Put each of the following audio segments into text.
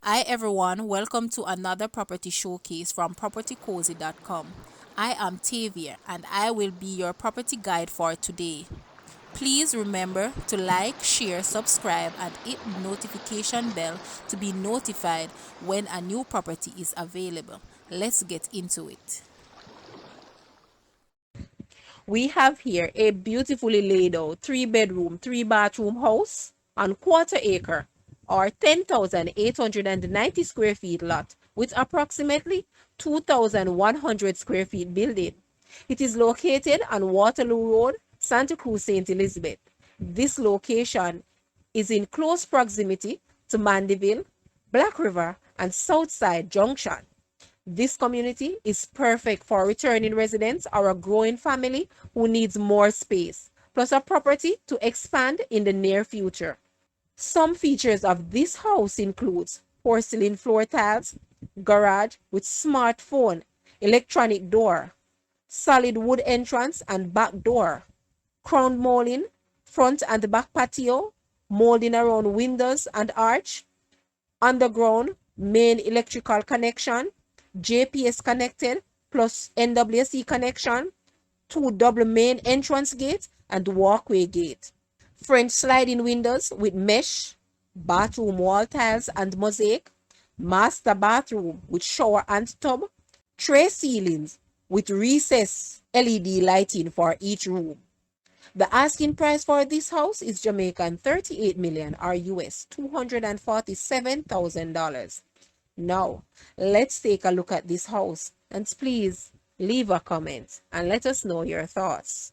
Hi everyone, welcome to another property showcase from PropertyCozy.com. I am Tavia and I will be your property guide for today. Please remember to like, share, subscribe and hit the notification bell to be notified when a new property is available. Let's get into it. We have here a beautifully laid out 3 bedroom, 3 bathroom house on quarter acre or 10,890 square feet lot with approximately 2,100 square feet building. It is located on Waterloo Road, Santa Cruz, St. Elizabeth. This location is in close proximity to Mandeville, Black River, and Southside Junction. This community is perfect for returning residents or a growing family who needs more space, plus a property to expand in the near future. Some features of this house includes porcelain floor tiles, garage with smartphone, electronic door, solid wood entrance and back door, crown molding, front and back patio, molding around windows and arch, underground main electrical connection, JPS connected plus NWC connection, two double main entrance gate and walkway gate, French sliding windows with mesh, bathroom wall tiles and mosaic, master bathroom with shower and tub, tray ceilings with recessed LED lighting for each room. The asking price for this house is Jamaican 38 million or US $247,000. Now, let's take a look at this house and please leave a comment and let us know your thoughts.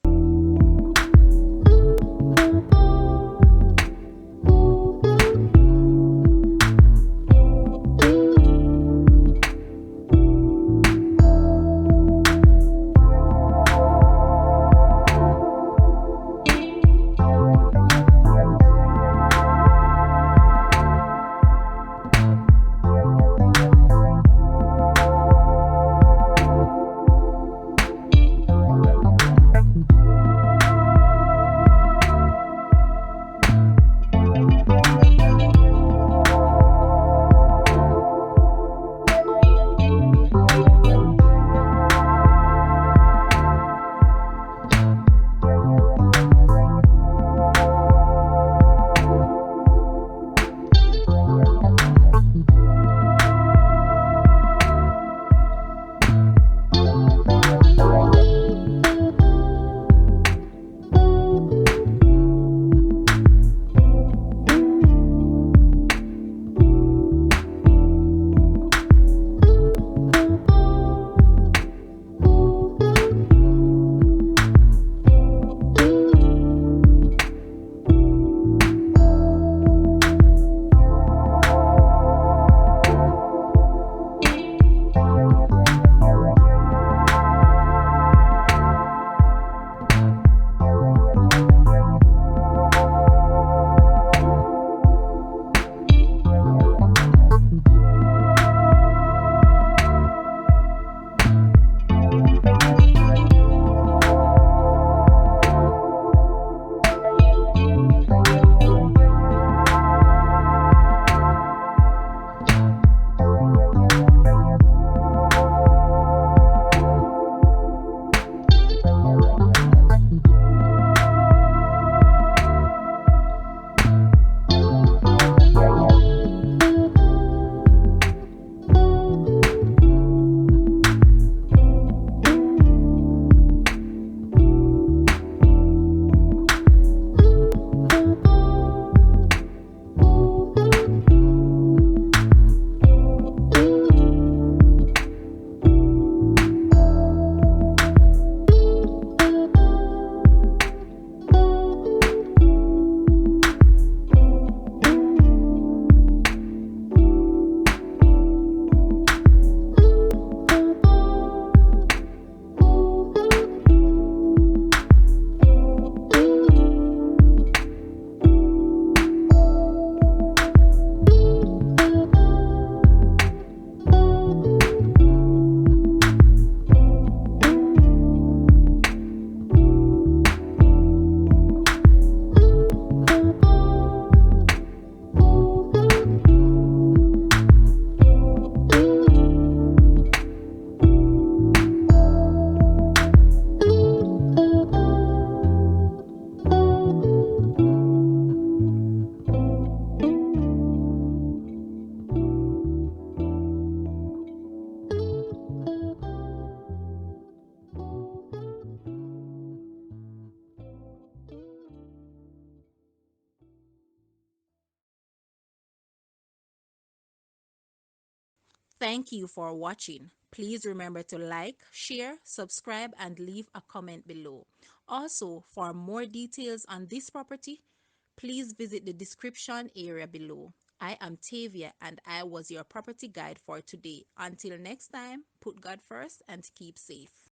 Thank you for watching. Please remember to like, share, subscribe, and leave a comment below. Also, for more details on this property, please visit the description area below. I am Tavia and I was your property guide for today. Until next time, put God first and keep safe.